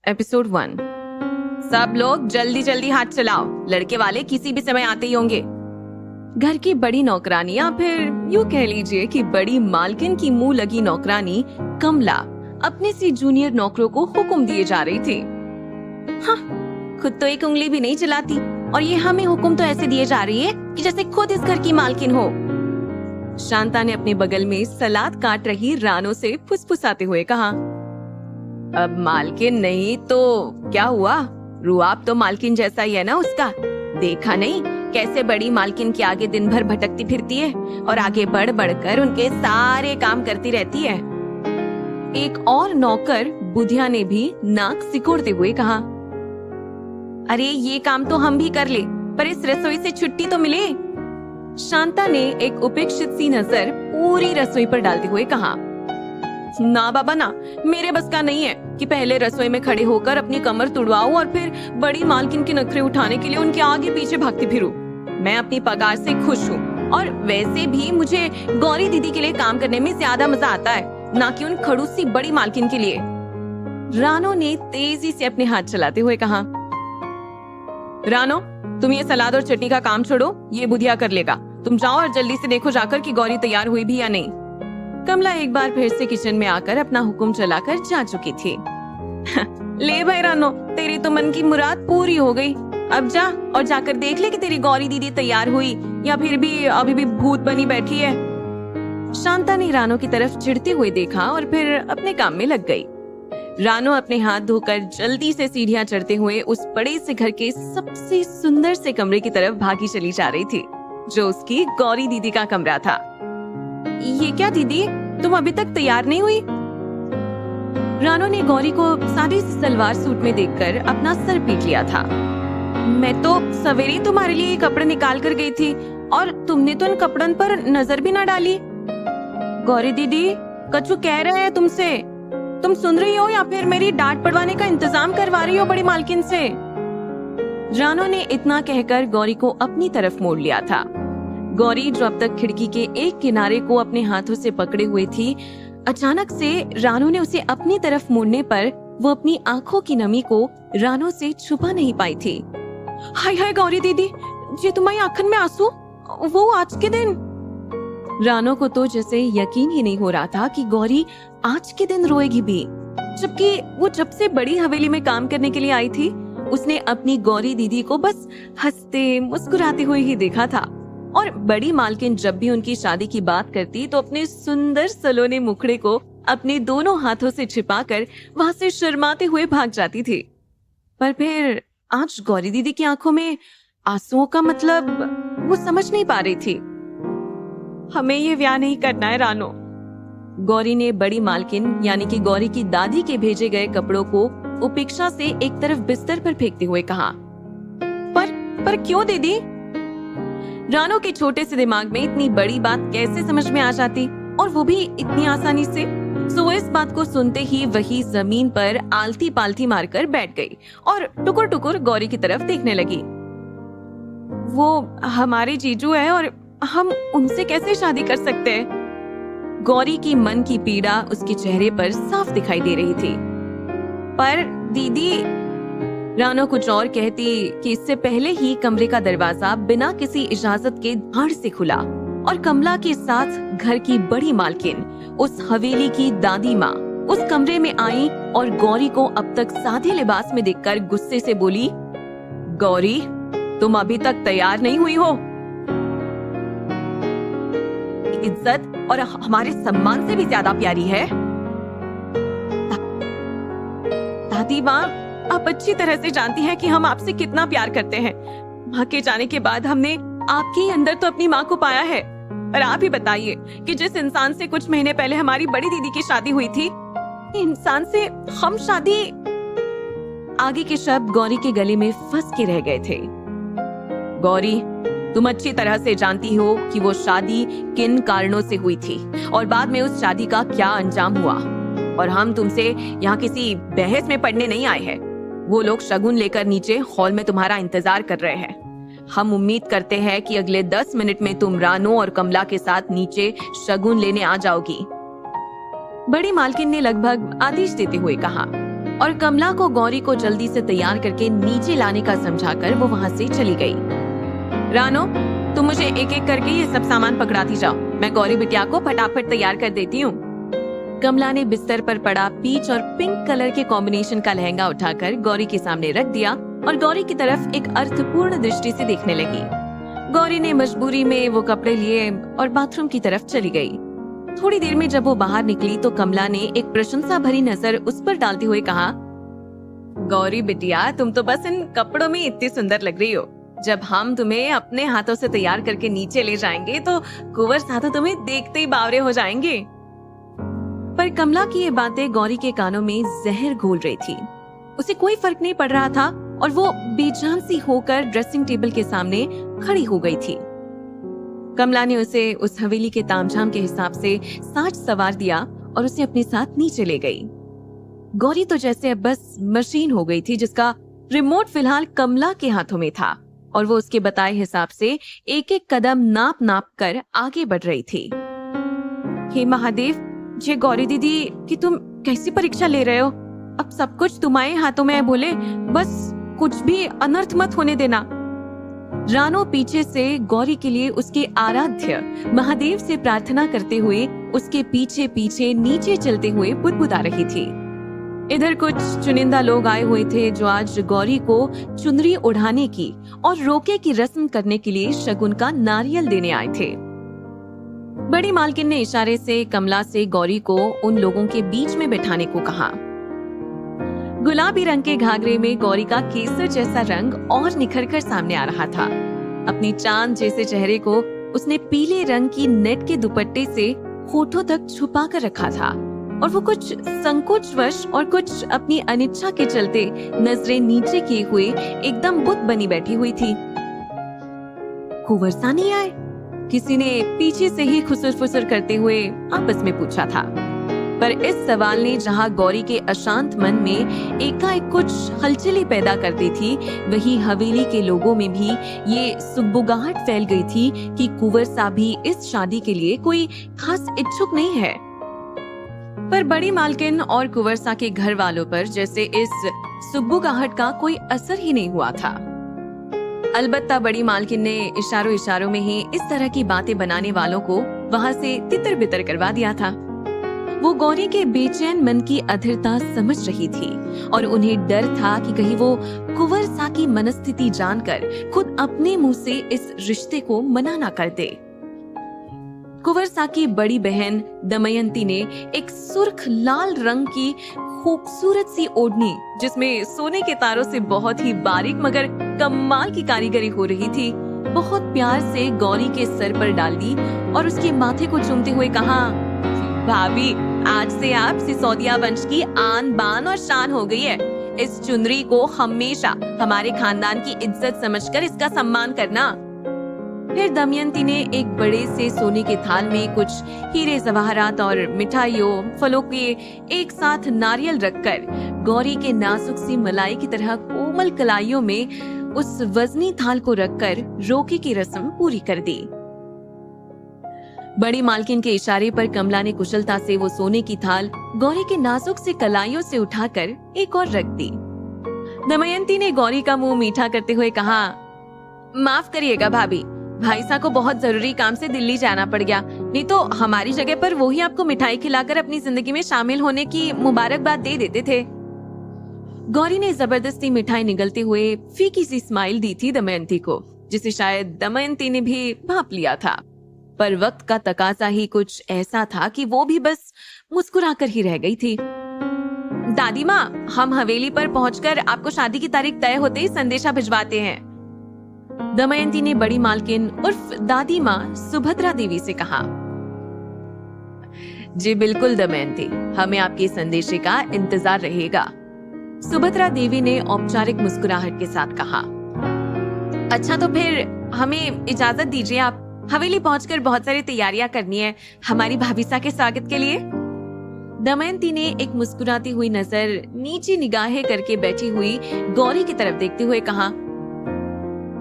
Episode 1। सब लोग जल्दी जल्दी हाथ चलाओ, लड़के वाले किसी भी समय आते ही होंगे। घर की बड़ी नौकरानी या फिर यूं कह लीजिए कि बड़ी मालकिन की मुंह लगी नौकरानी कमला अपने से जूनियर नौकरों को हुक्म दिए जा रही थी। हाँ, खुद तो एक उंगली भी नहीं चलाती और ये हमें हुक्म तो ऐसे दिए जा रही है कि जैसे खुद इस घर की मालकिन हो। शांता ने अपने बगल में सलाद काट रही रानो से फुसफुसाते हुए कहा, अब मालकिन नहीं तो क्या हुआ, रुआब तो मालकिन जैसा ही है ना उसका। देखा नहीं कैसे बड़ी मालकिन के आगे दिन भर भटकती फिरती है और आगे बढ़ बढ़कर उनके सारे काम करती रहती है। एक और नौकर बुधिया ने भी नाक सिकोड़ते हुए कहा, अरे ये काम तो हम भी कर ले, पर इस रसोई से छुट्टी तो मिले। शांता ने एक उपेक्षित सी नजर पूरी रसोई पर डालते हुए कहा, ना बाबा ना, मेरे बस का नहीं है कि पहले रसोई में खड़े होकर अपनी कमर तुड़वाऊं और फिर बड़ी मालकिन के नखरे उठाने के लिए उनके आगे पीछे भागती फिरूं। मैं अपनी पगार से खुश हूँ और वैसे भी मुझे गौरी दीदी के लिए काम करने में ज्यादा मजा आता है, ना कि उन खड़ूस सी बड़ी मालकिन के लिए। रानो ने तेजी से अपने हाथ चलाते हुए कहा, रानो तुम ये सलाद और चटनी का काम छोड़ो, ये बुधिया कर लेगा। तुम जाओ और जल्दी से देखो जाकर कि गौरी तैयार हुई भी या नहीं। कमला एक बार फिर से किचन में आकर अपना हुक्म चलाकर जा चुकी थी। ले भाई रानो, तेरी तो मन की मुराद पूरी हो गई। अब जा और जाकर देख ले कि तेरी गौरी दीदी तैयार हुई या फिर भी अभी भी भूत बनी बैठी है। शांता ने रानो की तरफ चिढ़ते हुए देखा और फिर अपने काम में लग गई। रानो अपने हाथ धोकर जल्दी से सीढ़ियां चढ़ते हुए उस बड़े से घर के सबसे सुंदर से कमरे की तरफ भागी चली जा रही थी, जो उसकी गौरी दीदी का कमरा था। ये क्या दीदी, तुम अभी तक तैयार नहीं हुई? रानो ने गौरी को सादी सलवार सूट में देखकर अपना सर पीट लिया था। मैं तो सवेरे तुम्हारे लिए ये कपड़े निकाल कर गई थी और तुमने तो इन कपड़न पर नजर भी ना डाली। गौरी दीदी, कछु कह रहे हैं तुमसे, तुम सुन रही हो या फिर मेरी डांट पड़वाने का इंतजाम करवा रही हो बड़ी मालकिन से? रानो ने इतना कहकर गौरी को अपनी तरफ मोड़ लिया था। गौरी जो अब तक खिड़की के एक किनारे को अपने हाथों से पकड़े हुए थी, अचानक से रानो ने उसे अपनी तरफ मोड़ने पर वो अपनी आंखों की नमी को रानो से छुपा नहीं पाई थी। हाय हाय गौरी दीदी, ये तुम्हारी आंखन में आंसू, वो आज के दिन। रानो को तो जैसे यकीन ही नहीं हो रहा था कि गौरी आज के दिन रोएगी भी, जबकि वो जब से बड़ी हवेली में काम करने के लिए आई थी उसने अपनी गौरी दीदी को बस हंसते मुस्कुराते हुए ही देखा था। और बड़ी मालकिन जब भी उनकी शादी की बात करती तो अपने सुंदर सलोने मुखड़े को अपने दोनों हाथों से छिपाकर वहां से शर्माते हुए भाग जाती थी। पर फिर आज गौरी दीदी की आंखों में आंसुओं का मतलब वो समझ नहीं पा रही थी। हमें ये ब्याह नहीं करना है रानो। गौरी ने बड़ी मालकिन यानी कि गौरी की दादी के भेजे गए कपड़ों को उपेक्षा से एक तरफ बिस्तर पर फेंकते हुए कहा, पर क्यों दीदी? रानो के छोटे से दिमाग में इतनी बड़ी बात कैसे समझ में आ जाती, और वो भी इतनी आसानी से? सो इस बात को सुनते ही वही जमीन पर आलती पालती मारकर बैठ गई और टुकुर टुकुर गौरी की तरफ देखने लगी। वो हमारे जीजू है और हम उनसे कैसे शादी कर सकते हैं? गौरी की मन की पीड़ा उसके चेहरे पर साफ दिखाई दे रही थी। पर दीदी, रानो कुछ और कहती कि इससे पहले ही कमरे का दरवाजा बिना किसी इजाजत के धाड़ से खुला और कमला के साथ घर की बड़ी मालकिन, उस हवेली की दादी माँ उस कमरे में आई और गौरी को अब तक सादे लिबास में देखकर गुस्से से बोली, गौरी तुम अभी तक तैयार नहीं हुई हो? इज्जत और हमारे सम्मान से भी ज्यादा प्यारी है। दादी माँ, आप अच्छी तरह से जानती हैं कि हम आपसे कितना प्यार करते हैं। माँ के जाने के बाद हमने आपके ही अंदर तो अपनी माँ को पाया है। और आप ही बताइए कि जिस इंसान से कुछ महीने पहले हमारी बड़ी दीदी की शादी हुई थी, इंसान से हम शादी। आगे के शब्द गौरी के गले में फंस के रह गए थे। गौरी, तुम अच्छी तरह से जानती हो कि वो शादी किन कारणों से हुई थी और बाद में उस शादी का क्या अंजाम हुआ। और हम तुमसे यहाँ किसी बहस में पड़ने नहीं आए हैं। वो लोग शगुन लेकर नीचे हॉल में तुम्हारा इंतजार कर रहे हैं। हम उम्मीद करते हैं कि अगले 10 मिनट में तुम रानो और कमला के साथ नीचे शगुन लेने आ जाओगी। बड़ी मालकिन ने लगभग आदेश देते हुए कहा। और कमला को गौरी को जल्दी से तैयार करके नीचे लाने का समझाकर वो वहाँ से चली गई। रानो, तुम मुझे एक एक करके ये सब सामान पकड़ाती जाओ, मैं गौरी बिटिया को फटाफट तैयार कर देती हूँ। कमला ने बिस्तर पर पड़ा पीच और पिंक कलर के कॉम्बिनेशन का लहंगा उठाकर गौरी के सामने रख दिया और गौरी की तरफ एक अर्थपूर्ण दृष्टि से देखने लगी। गौरी ने मजबूरी में वो कपड़े लिए और बाथरूम की तरफ चली गई। थोड़ी देर में जब वो बाहर निकली तो कमला ने एक प्रशंसा भरी नजर उस पर डालते हुए कहा, गौरी बिटिया, तुम तो बस इन कपड़ों में इतनी सुंदर लग रही हो। जब हम तुम्हें अपने हाथों से तैयार करके नीचे ले जाएंगे तो कुंवर साहब तुम्हें देखते ही बावरे हो जाएंगे। पर कमला की ये बातें गौरी के कानों में जहर घोल रही थी। उसे कोई फर्क नहीं पड़ रहा था और वो बेजान सी होकर ड्रेसिंग टेबल के सामने खड़ी हो गई थी। कमला ने उसे उस हवेली के तामझाम के हिसाब से साज सवार दिया और उसे अपने साथ नीचे ले गई। गौरी तो जैसे अब बस मशीन हो गई थी जिसका रिमोट फिलहाल कमला के हाथों में था और वो उसके बताए हिसाब से एक एक कदम नाप नाप कर आगे बढ़ रही थी। हे महादेव, ये गौरी दीदी कि तुम कैसी परीक्षा ले रहे हो? अब सब कुछ तुम्हारे हाथों में है भोले, बस कुछ भी अनर्थ मत होने देना। रानो पीछे से गौरी के लिए उसके आराध्य महादेव से प्रार्थना करते हुए उसके पीछे पीछे नीचे चलते हुए बुदबुदा रही थी। इधर कुछ चुनिंदा लोग आए हुए थे जो आज गौरी को चुनरी उड़ाने की और रोके की रस्म करने के लिए शगुन का नारियल देने आए थे। बड़ी मालकिन ने इशारे से कमला से गौरी को उन लोगों के बीच में बैठाने को कहा। गुलाबी रंग के घाघरे में गौरी का केसर जैसा रंग और निखर कर सामने आ रहा था। अपनी चांद जैसे चेहरे को उसने पीले रंग की नेट के दुपट्टे से होठों तक छुपा कर रखा था और वो कुछ संकोचवश और कुछ अपनी अनिच्छा के चलते नजरें नीचे किए हुए एकदम बुत बनी बैठी हुई थी। कुंवर सा नहीं आए? किसी ने पीछे से ही खुसर फुसर करते हुए आपस में पूछा था। पर इस सवाल ने जहां गौरी के अशांत मन में एकाएक कुछ हलचली पैदा कर दी थी, वही हवेली के लोगों में भी ये सुगबुगाहट फैल गई थी कि कुंवर साहब भी इस शादी के लिए कोई खास इच्छुक नहीं है। पर बड़ी मालकिन और कुंवर साहब के घर वालों पर जैसे इस सुगबुगाहट का कोई असर ही नहीं हुआ था। अलबत्ता बड़ी मालकिन ने इशारों इशारों में ही इस तरह की बातें बनाने वालों को वहां से तितर बितर करवा दिया था। वो गौरी के बेचैन मन की अधीरता समझ रही थी और उन्हें डर था कि कहीं वो कुंवर सा की मनस्थिति जानकर खुद अपने मुंह से इस रिश्ते को मना ना कर दे। कुंवर सा की बड़ी बहन दमयंती ने एक सुर्ख लाल रंग की खूबसूरत सी ओढ़नी जिसमें सोने के तारों से बहुत ही बारीक मगर कमाल की कारीगरी हो रही थी, बहुत प्यार से गौरी के सर पर डाल दी और उसके माथे को चूमते हुए कहा, भाभी, आज से आप सिसोदिया वंश की आन बान और शान हो गई है। इस चुनरी को हमेशा हमारे खानदान की इज्जत समझकर इसका सम्मान करना। फिर दमयंती ने एक बड़े से सोने के थाल में कुछ हीरे जवाहरात और मिठाइयों फलों के एक साथ नारियल रखकर गौरी के नाजुक सी मलाई की तरह कोमल कलाइयों में उस वजनी थाल को रखकर रोके की रस्म पूरी कर दी। बड़ी मालकिन के इशारे पर कमला ने कुशलता से वो सोने की थाल गौरी के नाजुक से कलाइयों से उठाकर एक और रख दी। दमयंती ने गौरी का मुंह मीठा करते हुए कहा, माफ करिएगा भाभी, भाई साहब को बहुत जरूरी काम से दिल्ली जाना पड़ गया, नहीं तो हमारी जगह पर वो ही आपको मिठाई खिलाकर अपनी जिंदगी में शामिल होने की मुबारकबाद दे देते थे। गौरी ने जबरदस्ती मिठाई निगलते हुए फीकी सी स्माइल दी थी दमयंती को, जिसे शायद दमयंती ने भी भांप लिया था। पर वक्त का तकाजा ही कुछ ऐसा था कि वो भी बस मुस्कुराकर ही रह गई थी। दादी माँ, हम हवेली पर पहुंचकर आपको शादी की तारीख तय होते ही संदेशा भिजवाते हैं। दमयंती ने बड़ी मालकिन उर्फ दादी माँ सुभद्रा देवी से कहा। जी बिल्कुल दमयंती, हमें आपके संदेशे का इंतजार रहेगा, सुभद्रा देवी ने औपचारिक मुस्कुराहट के साथ कहा। अच्छा तो फिर हमें इजाजत दीजिए, आप हवेली पहुंचकर बहुत सारी तैयारियां करनी है हमारी भाभीसा के स्वागत के लिए। दमयंती ने एक मुस्कुराती हुई नजर नीचे निगाहें करके बैठी हुई गौरी की तरफ देखते हुए कहा,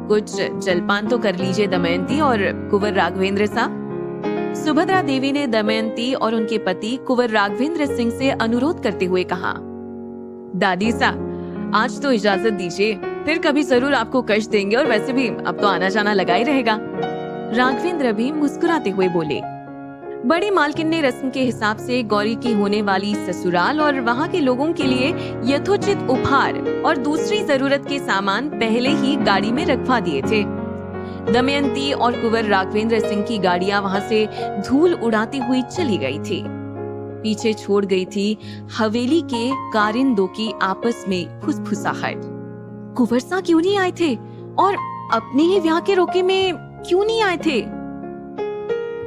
कुछ जलपान तो कर लीजिए दमयंती और कुंवर राघवेंद्र साहब। सुभद्रा देवी ने दमयंती और उनके पति कुंवर राघवेंद्र सिंह से अनुरोध करते हुए कहा। दादी सा, आज तो इजाजत दीजिए, फिर कभी जरूर आपको कष्ट देंगे और वैसे भी अब तो आना जाना लगा ही रहेगा। राघवेंद्र भी मुस्कुराते हुए बोले। बड़ी मालकिन ने रस्म के हिसाब से गौरी की होने वाली ससुराल और वहाँ के लोगों के लिए यथोचित उपहार और दूसरी जरूरत के सामान पहले ही गाड़ी में रखवा दिए थे। दमयंती और कुंवर राघवेंद्र सिंह की गाड़ियां वहां से धूल उड़ाती हुई चली गई थी। पीछे छोड़ गई थी हवेली के कारिंदों की आपस में फुसफुसाहट। कुंवर सा क्यों नहीं आए थे और अपने ही ब्याह के रोके में क्यों नहीं आए थे?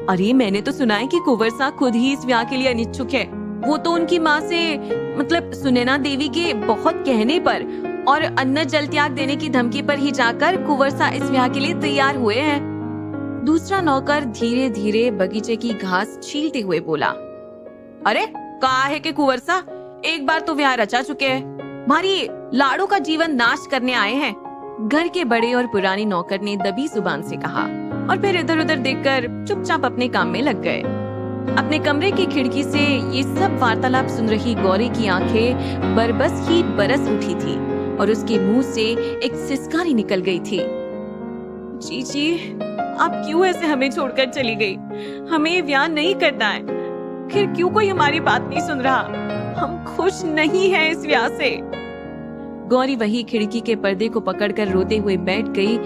अरे मैंने तो सुना है कि कुंवर सा खुद ही इस ब्याह के लिए अनिच्छुक है। वो तो उनकी माँ से मतलब सुनैना देवी के बहुत कहने पर और अन्न जल त्याग देने की धमकी पर ही जाकर कुंवर सा इस ब्याह के लिए तैयार हुए हैं। दूसरा नौकर धीरे धीरे बगीचे की घास छीलते हुए बोला। अरे कहा है कि कुंवर सा एक बार तो ब्याह रचा चुके हैं, भारी लाड़ों का जीवन नाश करने आए हैं। घर के बड़े और पुराने नौकर ने दबी जुबान से कहा और फिर इधर उधर देखकर चुपचाप अपने काम में लग गए। अपने कमरे की खिड़की से ये सब वार्तालाप सुन रही गौरी की आंखें बरबस ही बरस उठी थी और उसके मुंह से एक सिसकारी निकल गई थी। जी, आप क्यों ऐसे हमें छोड़कर चली गई? हमें ब्याह नहीं करना है। फिर क्यों कोई हमारी बात नहीं सुन रहा? हम खुश नहीं हैं इस ब्याह से। गौरी वही खिड़की के पर्दे को पकड़कर रोते हुए बैठ गई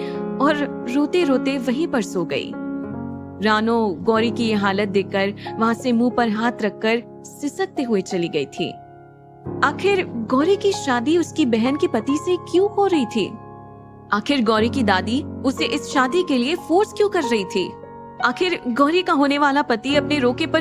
और रोते रोते वहीं पर सो गई। रानो गौरी की ये हालत देखकर वहां से मुंह पर हाथ रखकर सिसकते हुए चली गई थी। आखिर गौरी की शादी उसकी बहन के पति से क्यों हो रही थी? आखिर गौरी की दादी उसे इस शादी के लिए फोर्स क्यों कर रही थी? आखिर गौरी का होने वाला पति अपने रोके पर